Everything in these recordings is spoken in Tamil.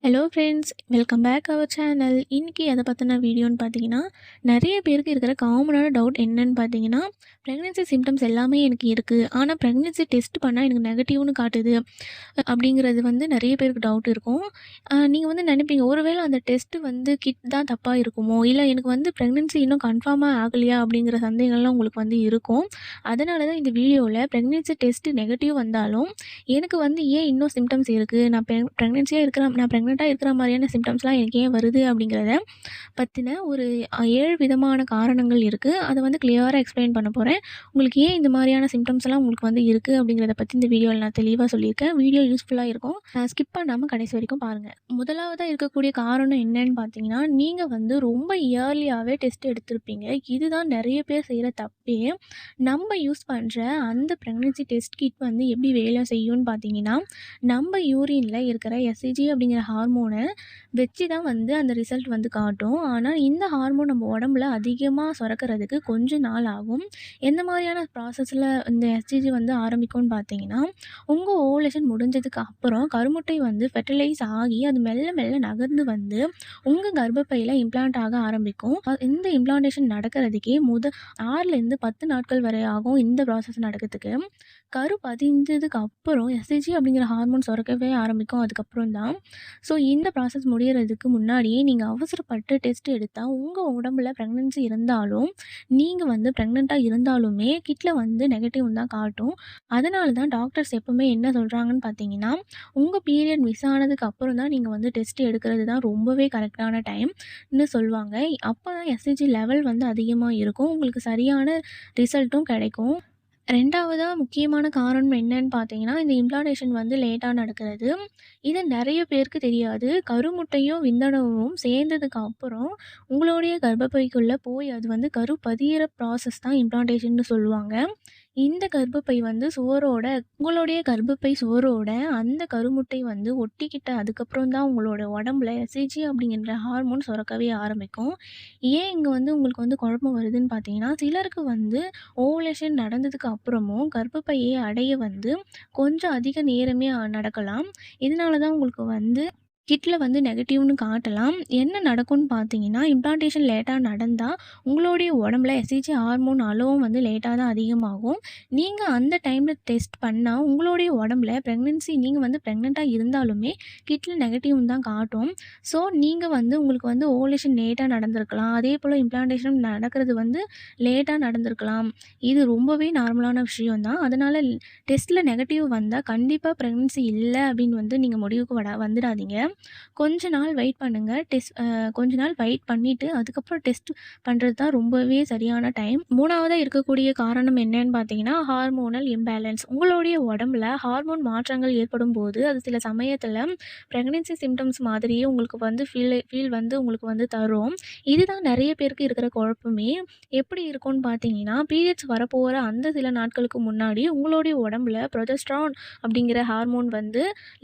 Hello friends, welcome back our channel. இன்றைக்கி எதை பற்றின வீடியோன்னு பார்த்தீங்கன்னா, நிறைய பேருக்கு இருக்கிற காமனான டவுட் என்னன்னு பார்த்தீங்கன்னா, ப்ரெக்னென்சி சிம்டம்ஸ் எல்லாமே எனக்கு இருக்குது, ஆனால் ப்ரெக்னென்சி டெஸ்ட் பண்ணால் எனக்கு நெகட்டிவ்னு காட்டுது அப்படிங்கிறது நிறைய பேருக்கு டவுட் இருக்கும். நீங்கள் நினைப்பீங்க, ஒருவேளை அந்த டெஸ்ட்டு கிட் தான் தப்பாக இருக்குமோ, இல்லை எனக்கு ப்ரெக்னென்சி இன்னும் கன்ஃபார்மாக ஆகலையா அப்படிங்கிற சந்தேகம்லாம் உங்களுக்கு இருக்கும். அதனால தான் இந்த வீடியோவில் ப்ரெக்னென்சி டெஸ்ட்டு நெகட்டிவ் வந்தாலும் எனக்கு ஏன் இன்னும் சிம்டம்ஸ் இருக்குது, நான் ப்ரெக்னென்சியாக இருக்கிற நான் ப்ரெக்னெண்ட்டாக இருக்கிற மாதிரியான சிம்டம்ஸ்லாம் எனக்கு ஏன் வருது அப்படிங்கிறத பற்றின ஒரு 7 விதமான காரணங்கள் இருக்குது. அதை கிளியராக எக்ஸ்பிளைன் பண்ண போகிறேன். உங்களுக்கு ஏன் இந்த மாதிரியான சிம்டம்ஸ்லாம் உங்களுக்கு இருக்குது அப்படிங்கிறத பற்றி இந்த வீடியோவில் நான் தெளிவாக சொல்லியிருக்கேன். வீடியோ யூஸ்ஃபுல்லாக இருக்கும். ஸ்கிப் பண்ணாமல் கடைசி வரைக்கும் பாருங்கள். முதலாவதாக இருக்கக்கூடிய காரணம் என்னன்னு பார்த்தீங்கன்னா, நீங்கள் ரொம்ப இயர்லியாகவே டெஸ்ட் எடுத்திருப்பீங்க. இதுதான் நிறைய பேர் செய்கிற தப்பே. நம்ம யூஸ் பண்ணுற அந்த ப்ரெக்னென்சி டெஸ்ட் கிட் எப்படி வேலை செய்யும்னு பார்த்தீங்கன்னா, நம்ம யூரினில் இருக்கிற எஸ்சிஜி அப்படிங்கிற ஹார்மோனை வச்சு தான் அந்த ரிசல்ட் காட்டும். ஆனால் இந்த ஹார்மோன் நம்ம உடம்புல அதிகமாக சுரக்கிறதுக்கு கொஞ்ச நாள் ஆகும். எந்த மாதிரியான ப்ராசஸில் இந்த எஸ்சிஜி ஆரம்பிக்கும்னு பார்த்தீங்கன்னா, உங்கள் ஓவலேஷன் முடிஞ்சதுக்கு அப்புறம் கருமுட்டை ஃபெர்டிலைஸ் ஆகி அது மெல்ல மெல்ல நகர்ந்து உங்கள் கர்ப்பப்பையில் இம்ப்ளான்ட் ஆக ஆரம்பிக்கும். இந்த இம்ப்ளான்டேஷன் நடக்கிறதுக்கே 6லேருந்து 10 நாட்கள் வரை ஆகும். இந்த ப்ராசஸ் நடக்கிறதுக்கு கரு பதிஞ்சதுக்கு அப்புறம் எஸ்சிஜி அப்படிங்கிற ஹார்மோன் சுரக்கவே ஆரம்பிக்கும். அதுக்கப்புறம் தான் இந்த ப்ராசஸ் முடியறதுக்கு முன்னாடியே நீங்கள் அவசரப்பட்டு டெஸ்ட் எடுத்தால் உங்கள் உடம்புல ப்ரெக்னென்சி இருந்தாலும், நீங்கள் ப்ரெக்னெண்ட்டாக இருந்தாலுமே கிட்டில் நெகட்டிவ் தான் காட்டும். அதனால தான் டாக்டர்ஸ் எப்போவுமே என்ன சொல்கிறாங்கன்னு பார்த்தீங்கன்னா, உங்கள் பீரியட் மிஸ் ஆனதுக்கு அப்புறம் தான் நீங்கள் டெஸ்ட் எடுக்கிறது தான் ரொம்பவே கரெக்டான டைம்னு சொல்லுவாங்க. அப்போ தான் எஸ்சிஜி லெவல் அதிகமாக இருக்கும். உங்களுக்கு சரியான ரிசல்ட்டும் கிடைக்கும். 2வதா முக்கியமான காரணம் என்னன்னு பார்த்தீங்கன்னா, இந்த இம்ப்ளான்டேஷன் லேட்டா நடக்கிறது. இது நிறைய பேருக்கு தெரியாது. கருமுட்டையும் விந்தணுவும் சேர்ந்ததுக்கு அப்புறம் உங்களுடைய கர்ப்பப்பைக்குள்ளே போய் அது கரு பதியிற ப்ராசஸ் தான் இம்ப்ளான்டேஷன்னு சொல்லுவாங்க. இந்த கர்ப்பப்பை சுவரோட உங்களுடைய கர்ப்பப்பை சுவரோட அந்த கருமுட்டை ஒட்டிக்கிட்ட அதுக்கப்புறம் தான் உங்களோட உடம்புல எஸ்சிஜி அப்படிங்கிற ஹார்மோன் சுரக்கவே ஆரம்பிக்கும். ஏன் இங்கே உங்களுக்கு குழப்பம் வருதுன்னு பார்த்தீங்கன்னா, சிலருக்கு ஓவலேஷன் நடந்ததுக்கு அப்புறமும் கர்ப்பப்பையை அடைய கொஞ்சம் அதிக நேரமே நடக்கலாம். இதனால தான் உங்களுக்கு கிட்ல நெகட்டிவ்னு காட்டலாம். என்ன நடக்கும்னு பார்த்தீங்கன்னா, இம்ப்ளான்டேஷன் லேட்டாக நடந்தால் உங்களுடைய உடம்புல எஸ்சிஜி ஹார்மோன் அளவும் லேட்டாக தான் அதிகமாகும். நீங்கள் அந்த டைமில் டெஸ்ட் பண்ணால் உங்களுடைய உடம்புல ப்ரெக்னென்சி நீங்கள் ப்ரெக்னெண்ட்டாக இருந்தாலுமே கிட்ல நெகட்டிவ்னு தான் காட்டும். ஸோ நீங்கள் உங்களுக்கு ஓவலேஷன் லேட்டாக நடந்திருக்கலாம். அதே போல் இம்ப்ளான்டேஷன் நடக்கிறது லேட்டாக நடந்திருக்கலாம். இது ரொம்பவே நார்மலான விஷயம் தான். அதனால் டெஸ்ட்டில் நெகட்டிவ் வந்தால் கண்டிப்பாக ப்ரெக்னென்சி இல்லை அப்படின்னு நீங்கள் முடிவுக்கு வந்துடாதீங்க. கொஞ்ச நாள் வெயிட் பண்ணுங்கள். கொஞ்ச நாள் வெயிட் பண்ணிவிட்டு அதுக்கப்புறம் டெஸ்ட் பண்ணுறது தான் ரொம்பவே சரியான டைம். 3வதாக இருக்கக்கூடிய காரணம் என்னன்னு பார்த்தீங்கன்னா, ஹார்மோனல் இம்பேலன்ஸ். உங்களுடைய உடம்புல ஹார்மோன் மாற்றங்கள் ஏற்படும் போது அது சில சமயத்தில் ப்ரெக்னென்சி சிம்டம்ஸ் மாதிரியே உங்களுக்கு ஃபீல் உங்களுக்கு தரும். இதுதான் நிறைய பேருக்கு இருக்கிற குழப்பமே. எப்படி இருக்கும்னு பார்த்தீங்கன்னா, பீரியட்ஸ் வரப்போகிற அந்த சில நாட்களுக்கு முன்னாடி உங்களுடைய உடம்புல ப்ரொஜெஸ்ட்ரான் அப்படிங்கிற ஹார்மோன்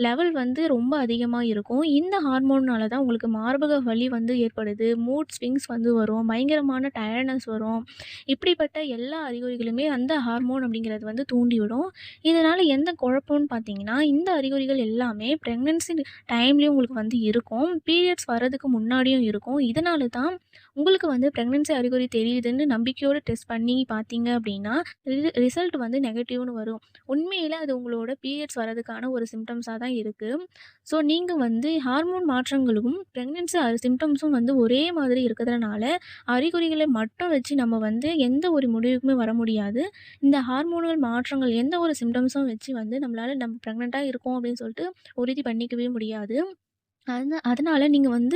லெவல் ரொம்ப அதிகமாக இருக்கும். இந்த ஹார்மோன்னால தான் உங்களுக்கு மார்பக வலி ஏற்படுது. மூட் ஸ்விங்ஸ் வரும். பயங்கரமான டயர்ட்னஸ் வரும். இப்படிப்பட்ட எல்லா அறிகுறிகளுமே அந்த ஹார்மோன் அப்படிங்கிறது தூண்டிவிடும். இதனால் எந்த குழப்பம்னு பார்த்தீங்கன்னா, இந்த அறிகுறிகள் எல்லாமே ப்ரெக்னென்சி டைம்லேயும் உங்களுக்கு இருக்கும். பீரியட்ஸ் வர்றதுக்கு முன்னாடியும் இருக்கும். இதனால தான் உங்களுக்கு ப்ரெக்னென்சி அறிகுறி தெரியுதுன்னு நம்பிக்கையோடு டெஸ்ட் பண்ணி பார்த்தீங்க அப்படின்னா ரிசல்ட் நெகட்டிவ்னு வரும். உண்மையில் அது உங்களோட பீரியட்ஸ் வர்றதுக்கான ஒரு சிம்டம்ஸாக தான் இருக்குது. ஸோ நீங்கள் ஹார்மோன் மாற்றங்களும் ப்ரெக்னென்சி சிம்டம்ஸும் ஒரே மாதிரி இருக்கிறதுனால அறிகுறிகளை மட்டும் வச்சு நம்ம எந்த ஒரு முடிவுக்குமே வர முடியாது. இந்த ஹார்மோனல் மாற்றங்கள் எந்த ஒரு சிம்டம்ஸும் வச்சு நம்மளால் நம்ம ப்ரெக்னெண்ட்டாக இருக்கோம் அப்படின்னு சொல்லிட்டு உறுதி பண்ணிக்கவே முடியாது. அதனால் நீங்கள்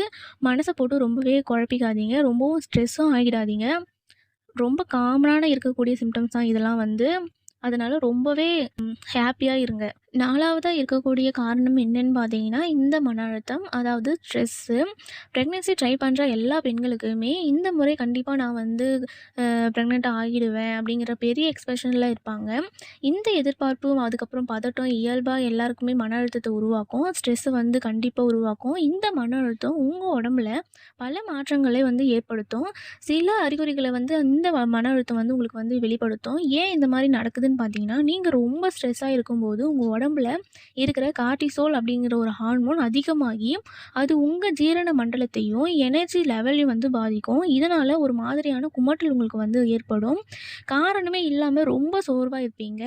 மனசை போட்டு ரொம்பவே குழப்பிக்காதீங்க. ரொம்பவும் ஸ்ட்ரெஸ்ஸும் ஆகிடாதீங்க. ரொம்ப காமனான இருக்கக்கூடிய சிம்டம்ஸ் தான் இதெல்லாம் அதனால் ரொம்பவே ஹாப்பியாக இருங்க. 4வதாக இருக்கக்கூடிய காரணம் என்னன்னு பார்த்தீங்கன்னா, இந்த மன அழுத்தம், அதாவது ஸ்ட்ரெஸ்ஸு. ப்ரெக்னென்சி ட்ரை பண்ணுற எல்லா பெண்களுக்குமே இந்த முறை கண்டிப்பாக நான் ப்ரெக்னென்ட் ஆகிடுவேன் அப்படிங்கிற பெரிய எக்ஸ்பெக்டேஷனில் இருப்பாங்க. இந்த எதிர்பார்ப்பும் அதுக்கப்புறம் பதட்டம் இயல்பாக எல்லாருக்குமே மன அழுத்தத்தை உருவாக்கும். ஸ்ட்ரெஸ்ஸை கண்டிப்பாக உருவாக்கும். இந்த மன அழுத்தம் உங்கள் உடம்புல பல மாற்றங்களை ஏற்படுத்தும். சில அறிகுறிகளை இந்த மன அழுத்தம் உங்களுக்கு வெளிப்படுத்தும். ஏன் இந்த மாதிரி நடக்குதுன்னு பார்த்தீங்கன்னா, நீங்கள் ரொம்ப ஸ்ட்ரெஸ்ஸாக இருக்கும்போது உங்கள் உடம்புல இருக்கிற கார்ட்டிசோல் அப்படிங்கிற ஒரு ஹார்மோன் அதிகமாகி, அது உங்க ஜீரண மண்டலத்தையும், எனர்ஜி லெவலையும் வந்து பாதிக்கும். இதனால ஒரு மாதிரியான குமட்டல் உங்களுக்கு வந்து ஏற்படும். காரணமே இல்லாம ரொம்ப சோர்வா இருப்பீங்க.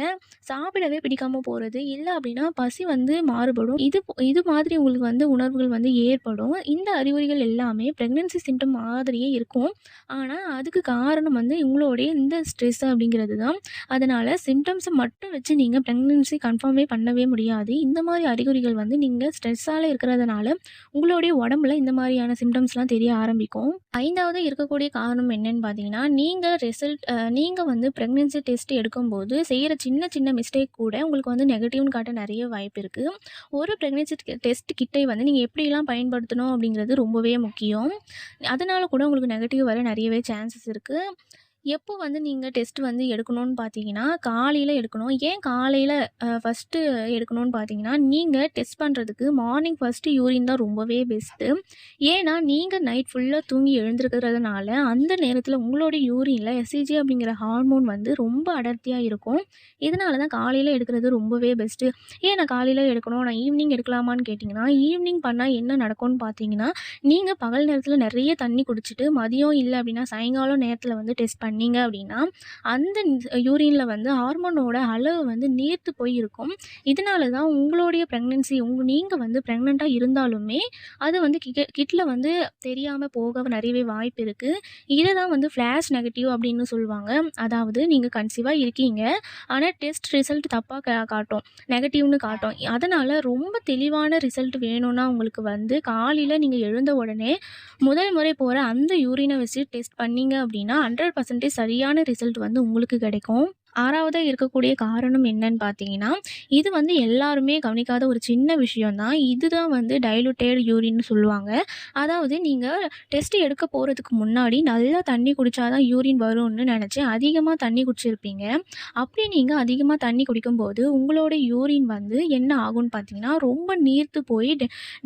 சாப்பிடவே பிடிக்காம போறது, இல்ல அப்படின்னா பசி வந்து மாறுபடும். இது மாதிரி உங்களுக்கு வந்து உணர்வுகள் வந்து ஏற்படும். இந்த அறிகுறிகள் எல்லாமே பிரெக்னன்சி சிம்ப்டம் மாதிரியே இருக்கும். ஆனா, அதுக்கு காரணம் வந்து உங்களுடைய இந்த ஸ்ட்ரெஸ் அப்படிங்கிறது தான். அதனால சிம்ப்டம்ஸ மட்டும் வச்சு நீங்க பிரெக்னன்சி கன்ஃபார்மே பண்ணவே முடியாது. இந்த மாரி அறிகுறிகள் வந்து நீங்க ஸ்ட்ரெஸ்ஸால இருக்கிறதுனால, உங்களுடைய உடம்புல இந்த மாரியான சிம்ப்டம்ஸ்லாம் தெரிய ஆரம்பிக்கும். 5வது இருக்கக்கூடிய காரணம் என்னன்னு பார்த்தீங்கன்னா, நீங்க வந்து பிரெக்னன்சி டெஸ்ட் எடுக்கும்போது செய்ற சின்ன சின்ன மிஸ்டேக் கூட உங்களுக்கு வந்து நெகட்டிவ்னு காட்ட நெறைய வாய்ப்பு இருக்கு. ஒரு பிரெக்னன்சி டெஸ்ட் கிட்டை வந்து நீங்க எப்படிலாம் பயன்படுத்தணும் அப்படிங்கிறது ரொம்பவே முக்கியம். அதனால கூட உங்களுக்கு நெகட்டிவ் வர நெறையவே சான்சஸ் இருக்கு. எப்போ வந்து நீங்க டெஸ்ட் வந்து எடுக்கணும்னு பார்த்தீங்கன்னா, காலையில எடுக்கணும். ஏன் காலையில ஃபர்ஸ்ட்டு எடுக்கணும்னு பார்த்தீங்கன்னா, நீங்க டெஸ்ட் பண்ணுறதுக்கு மார்னிங் ஃபர்ஸ்ட்டு யூரின் தான் ரொம்பவே பெஸ்ட்டு. ஏன்னா, நீங்க நைட் ஃபுல்லா தூங்கி எழுந்திருக்கிறதுனால, அந்த நேரத்தில உங்களோட யூரின்ல எஸ்சிஜி அப்படிங்கிற ஹார்மோன் வந்து ரொம்ப அடர்த்தியா இருக்கும். இதனால தான் காலையில எடுக்கிறது ரொம்பவே பெஸ்ட்டு. ஏன் நான் காலையில எடுக்கணும், நான் ஈவினிங் எடுக்கலாமான்னு கேட்டிங்கன்னா, ஈவினிங் பண்ணா என்ன நடக்கும்னு பார்த்தீங்கன்னா, நீங்க பகல் நேரத்தில நெறைய தண்ணி குடிச்சிட்டு, மதியம் இல்ல அப்படின்னா சாயங்காலம் நேரத்தில வந்து டெஸ்ட் பண்ணீங்க அப்படின்னா, அந்த யூரின்ல வந்து ஹார்மோனோட அளவு வந்து நீர்த்து போய் இருக்கும். இதனால தான் உங்களுடைய பிரெக்னன்சி நீங்க வந்து பிரெக்னன்ட்டா இருந்தாலுமே, அது வந்து கிட்ல வந்து தெரியாம போக நெறையவே வாய்ப்பு இருக்கு. இத தான் வந்து ஃபிளாஷ் நெகட்டிவ் அப்படின்னு சொல்லுவாங்க. அதாவது நீங்க கன்சீவா இருக்கீங்க. ஆனா டெஸ்ட் ரிசல்ட் தப்பா காட்டும். நெகட்டிவ்னு காட்டும். அதனால ரொம்ப தெளிவான ரிசல்ட் வேணும்னா உங்களுக்கு வந்து காலையில நீங்க எழுந்த உடனே முதல் முறை போற அந்த யூரின வச்சு டெஸ்ட் பண்ணீங்க அப்படின்னா 100% சரியான ரிசல்ட் வந்து உங்களுக்கு கிடைக்கும். 6வதா இருக்கக்கூடிய காரணம் என்னன்னு பார்த்தீங்கன்னா, இது வந்து எல்லாருமே கவனிக்காத ஒரு சின்ன விஷயம் தான். இதுதான் வந்து டைலூட்டட் யூரின்னு சொல்லுவாங்க. அதாவது நீங்க டெஸ்ட் எடுக்க போறதுக்கு முன்னாடி நல்லா தண்ணி குடிச்சா தான் யூரின் வரும்னு நெனச்சு அதிகமா தண்ணி குடிச்சிருப்பீங்க. அப்படி நீங்க அதிகமா தண்ணி குடிக்கும்போது, உங்களோட யூரின் வந்து என்ன ஆகும்னு பார்த்தீங்கன்னா, ரொம்ப நீர்த்து போய்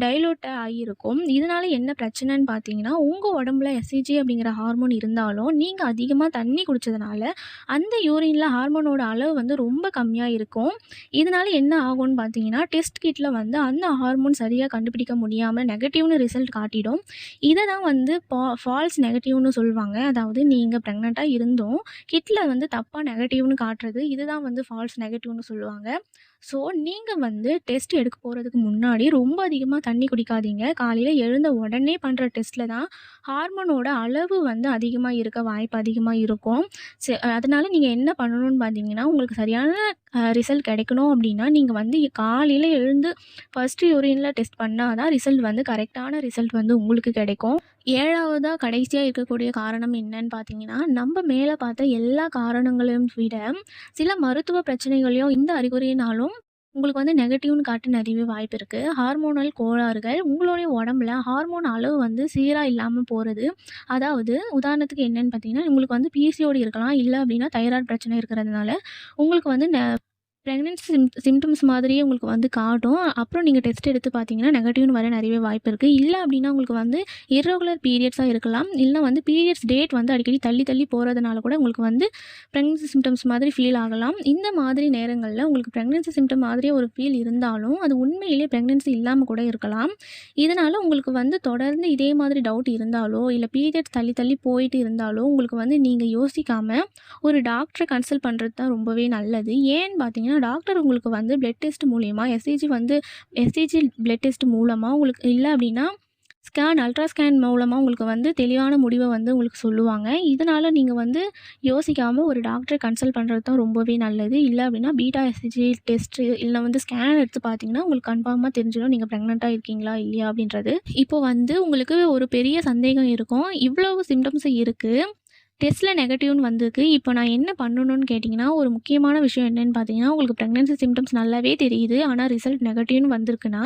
டைலூட் ஆகியிருக்கும். இதனால என்ன பிரச்சனைன்னு பார்த்தீங்கன்னா, உங்க உடம்புல எஸ்சிஜி அப்படிங்கிற ஹார்மோன் இருந்தாலும், நீங்க அதிகமா தண்ணி குடிச்சதுனால, அந்த யூரின்ல ஹார்மோனோட அளவு வந்து ரொம்ப கம்மியா இருக்கும். இதனால என்ன ஆகும்னு பார்த்தீங்கன்னா, டெஸ்ட் கிட்ல வந்து அந்த ஹார்மோன் சரியா கண்டுபிடிக்க முடியாம நெகட்டிவ்னு ரிசல்ட் காட்டிடும். இத தான் வந்து ஃபால்ஸ் நெகட்டிவ்னு சொல்லுவாங்க. அதாவது நீங்க பிரெக்னன்ட்டா இருந்தும் கிட்ல வந்து தப்பா நெகட்டிவ்னு காட்டுறது. இதுதான் வந்து ஃபால்ஸ் நெகட்டிவ்னு சொல்லுவாங்க. ஸோ, நீங்க வந்து டெஸ்ட் எடுக்க போறதுக்கு முன்னாடி ரொம்ப அதிகமா தண்ணி குடிக்காதீங்க. காலையில எழுந்த உடனே பண்ற டெஸ்ட்ல தான் ஹார்மோனோட அளவு வந்து அதிகமா இருக்க வாய்ப்பு அதிகமா இருக்கும். அதனால நீங்க என்ன பண்ணணும்னு பார்த்தீங்கன்னா, உங்களுக்கு சரியான ரிசல்ட் கிடைக்கணும் அப்படின்னா, நீங்க வந்து காலையில எழுந்து ஃபர்ஸ்ட்டு யூரின்ல டெஸ்ட் பண்ணா தான் ரிசல்ட் வந்து கரெக்ட்டான ரிசல்ட் வந்து உங்களுக்கு கிடைக்கும். 7வதா கடைசியா இருக்கக்கூடிய காரணம் என்னன்னு பார்த்தீங்கன்னா, நம்ம மேல பார்த்த எல்லா காரணங்களையும் விட, சில மருத்துவ பிரச்சனைகளையும் இந்த அறிகுறியினாலும் உங்களுக்கு வந்து நெகட்டிவ்னு காட்ட நெறையவே வாய்ப்பு இருக்கு. ஹார்மோனல் கோளாறுகள், உங்களுடைய உடம்புல ஹார்மோன் அளவு வந்து சீரா இல்லாம போறது. அதாவது உதாரணத்துக்கு என்னன்னு பார்த்தீங்கன்னா, உங்களுக்கு வந்து பிசிஓடி இருக்கலாம். இல்ல அப்படின்னா தைராய்டு பிரச்சனை இருக்கிறதுனால, உங்களுக்கு வந்து பிரெக்னன்சி சிம்ப்டம்ஸ் மாதிரியே உங்களுக்கு வந்து காட்டும். அப்புறம் நீங்க டெஸ்ட் எடுத்து பார்த்தீங்கன்னா, நெகட்டிவ்னு வர நெறையவே வாய்ப்பு இருக்கு. இல்ல அப்டின்னா உங்களுக்கு வந்து இர்ரெகுலர் பீரியட்ஸா இருக்கலாம். இல்ல வந்து பீரியட்ஸ் டேட் வந்து அடிக்கடி தள்ளி தள்ளி போறதுனால கூட உங்களுக்கு வந்து பிரெக்னன்சி சிம்ப்டம்ஸ் மாதிரி ஃபீல் ஆகலாம். இந்த மாதிரி நேரங்கள்ல உங்களுக்கு பிரெக்னன்சி சிம்ப்டம் மாதிரியே ஒரு ஃபீல் இருந்தாலும், அது உண்மையிலேயே பிரெக்னன்சி இல்லாம கூட இருக்கலாம். இதனால உங்களுக்கு வந்து தொடர்ந்து இதே மாதிரி டவுட் இருந்தாலோ, இல்ல பீரியட்ஸ் தள்ளி தள்ளி போயிட்டு இருந்தாலோ, உங்களுக்கு வந்து நீங்க யோசிக்காம ஒரு டாக்டர கன்சல்ட் பண்றது தான் ரொம்பவே நல்லது. ஏன்னு பார்த்தீங்கன்னா, டாக்டர் உங்களுக்கு வந்து பிளட் டெஸ்ட் மூலியமா எஸ்சிஜி பிளட் டெஸ்ட் மூலமா உங்களுக்கு இல்ல அப்டின்னா, அல்ட்ரா ஸ்கேன் மூலமா உங்களுக்கு வந்து தெளிவான முடிவ வந்து உங்களுக்கு சொல்லுவாங்க. இதனால நீங்க வந்து யோசிக்காம ஒரு டாக்டர கன்சல்ட் பண்றது தான் ரொம்பவே நல்லது. இல்ல அப்டின்னா பீட்டா எஸ்சிஜி டெஸ்ட் இல்ல வந்து ஸ்கேன் எடுத்து பார்த்தீங்கன்னா, உங்களுக்கு கன்ஃபார்மா தெரிஞ்சிடும் நீங்க பிரெக்னன்ட்டா இருக்கீங்களா? இல்லையா? அப்டின்றது. இப்போ வந்து உங்களுக்கு ஒரு பெரிய சந்தேகம் இருக்கும். இவ்வளவு சிம்ப்டம்ஸ் இருக்கு. டெஸ்ட்ல நெகட்டிவ்னு வந்திருக்கு. இப்போ நான் என்ன பண்ணணும்னு கேட்டிங்கன்னா, ஒரு முக்கியமான விஷயம் என்னன்னு பார்த்தீங்கன்னா, உங்களுக்கு பிரெக்னன்சி சிம்ப்டம்ஸ் நல்லாவே தெரியுது. ஆனா ரிசல்ட் நெகட்டிவ்னு வந்திருக்குன்னா,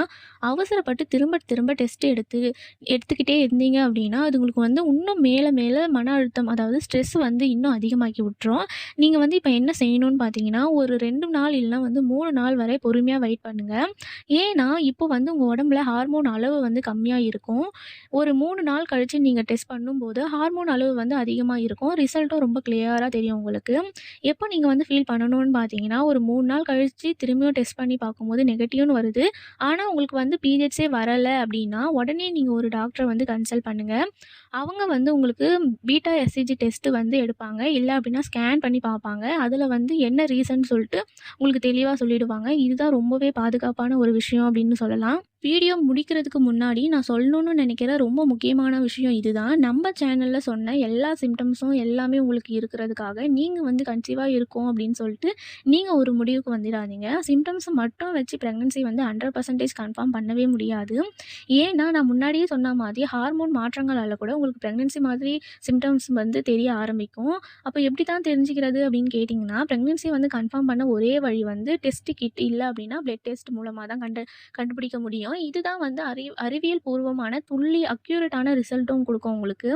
அவசரப்பட்டு திரும்ப திரும்ப டெஸ்ட் எடுத்துக்கிட்டே இருந்தீங்க அப்படின்னா, அது உங்களுக்கு வந்து இன்னும் மேல மேல மன அழுத்தம் அதாவது ஸ்ட்ரெஸ் வந்து இன்னும் அதிகமாக்கி விட்டுரும். நீங்க வந்து இப்போ என்ன செய்யணும்னு பார்த்தீங்கன்னா, ஒரு 2 நாள் இல்லனா வந்து 3 நாள் வரை பொறுமையா வெயிட் பண்ணுங்க. ஏன்னா, இப்போ வந்து உங்க உடம்புல ஹார்மோன் அளவு வந்து கம்மியா இருக்கும். ஒரு 3 நாள் கழிச்சு நீங்க டெஸ்ட் பண்ணும்போது ஹார்மோன் அளவு வந்து அதிகமா இருக்கும். இருக்கும். ரிசல்ட்டும் ரொம்ப கிளியரா தெரியும் உங்களுக்கு. எப்போ நீங்க வந்து ஃபீல் பண்ணணும்னு பார்த்தீங்கன்னா, ஒரு 3 நாள் கழிச்சு திரும்பியும் டெஸ்ட் பண்ணி பார்க்கும்போது நெகட்டிவ்னு வருது. ஆனா உங்களுக்கு வந்து பீரியட்ஸே வரல அப்டின்னா, உடனே நீங்க ஒரு டாக்டர வந்து கன்சல்ட் பண்ணுங்க. அவங்க வந்து உங்களுக்கு பீட்டா எஸ்சிஜி டெஸ்ட் வந்து எடுப்பாங்க. இல்ல அப்டின்னா ஸ்கேன் பண்ணி பார்ப்பாங்க. அதுல வந்து என்ன ரீசன்னு சொல்ட்டு உங்களுக்கு தெளிவா சொல்லிடுவாங்க. இதுதான் ரொம்பவே பாதுகாப்பான ஒரு விஷயம் அப்டின்னு சொல்லலாம். வீடியோ முடிக்கிறதுக்கு முன்னாடி நான் சொல்லணும்னு நினைக்கிற ரொம்ப முக்கியமான விஷயம் இதுதான். நம்ம சேனல்ல சொன்ன எல்லா சிம்ப்டம்ஸும் எல்லாமே உங்களுக்கு இருக்கிறதுக்காக, நீங்க வந்து கன்சீவா இருக்கோம் அப்படின்னு சொல்லிட்டு, நீங்க ஒரு முடிவுக்கு வந்துடாதீங்க. சிம்ப்டம்ஸ மட்டும் வச்சு பிரெக்னன்சி வந்து 100% கன்ஃபார்ம் பண்ணவே முடியாது. ஏன்னா, நான் முன்னாடியே சொன்ன மாதிரி ஹார்மோன் மாற்றங்களால கூட உங்களுக்கு பிரெக்னன்சி மாதிரி சிம்ப்டம்ஸ் வந்து தெரிய ஆரம்பிக்கும். அப்போ எப்படி தான் தெரிஞ்சுக்கிறது அப்படின்னு கேட்டிங்கன்னா, பிரெக்னன்சி வந்து கன்ஃபார்ம் பண்ண ஒரே வழி வந்து டெஸ்ட் கிட் இல்ல அப்படின்னா, பிளட் டெஸ்ட் மூலமா தான் கண்டுபிடிக்க முடியும். இதுதான் வந்து அறிவியல் பூர்வமான அக்யூரேட்டான ரிசல்ட்டும் குடுக்கும் உங்களுக்கு.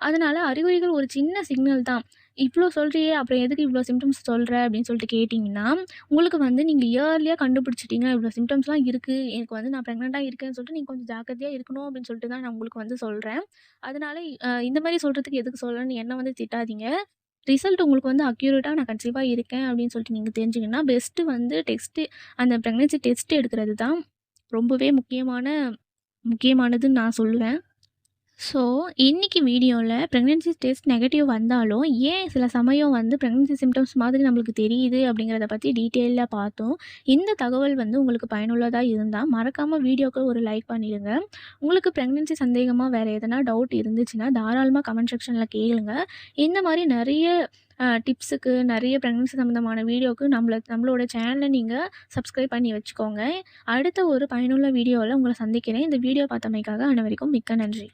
அதனால அறிகுறிகள் ஒரு சின்ன சிக்னல் தான். "இவ்ளோ சொல்றியே, அப்புறம் எதுக்கு இவ்ளோ சிம்ப்டம்ஸ் சொல்ற?" அப்படின்னு சொல்லிட்டு கேட்டீங்கன்னா, உங்களுக்கு வந்து நீங்க இயர்லியா கண்டுபிடிச்சிட்டீங்க. இவ்ளோ சிம்ப்டம்ஸ்லாம் இருக்கு. எனக்கு வந்து நான் பிரெக்னன்ட்டா இருக்கேன்னு சொல்லிட்டு நீங்க கொஞ்சம் ஜாக்கிரதையா இருக்கணும் அப்படின்னு சொல்லிட்டு தான் நான் உங்களுக்கு வந்து சொல்றேன். அதனால இந்த மாரி சொல்றதுக்கு எதுக்கு சொல்றேன்னு என்ன வந்து திட்டாதீங்க. ரிசல்ட் உங்களுக்கு வந்து அக்யூரேட்டா நான் கன்சீவா இருக்கேன் அப்படின்னு சொல்லிட்டு நீங்க தெரிஞ்சீங்கன்னா, பெஸ்ட்டு வந்து அந்த பிரெக்னன்சி டெஸ்ட் எடுக்கிறது தான் ரொம்பவே முக்கியமானதுன்னு நான் சொல்லுவேன். ஸோ, இன்னைக்கு வீடியோல பிரெக்னன்சி டெஸ்ட் நெகட்டிவ் வந்தாலும், ஏன் சில சமயம் வந்து பிரெக்னன்சி சிம்ப்டம்ஸ் மாதிரி நம்மளுக்கு தெரியுது அப்படிங்கிறத பத்தி டீட்டெயிலா பார்த்தோம். இந்த தகவல் வந்து உங்களுக்கு பயனுள்ளதா இருந்தா, மறக்காம வீடியோக்கு ஒரு லைக் பண்ணிடுங்க. உங்களுக்கு பிரெக்னன்சி சந்தேகமா வேற எதனா டவுட் இருந்துச்சுன்னா, தாராளமா கமெண்ட் செக்ஷன்ல கேளுங்க. இந்த மாரி நெறைய டிப்ஸுக்கு, நெறைய பிரெக்னன்சி சம்மந்தமான வீடியோக்கு நம்மளோட சேனல நீங்க சப்ஸ்கிரைப் பண்ணி வச்சுக்கோங்க. அடுத்த ஒரு பயனுள்ள வீடியோல உங்கள சந்திக்கிறேன். இந்த வீடியோ பார்த்தமைக்காக அனைவருக்கும் மிக்க நன்றி.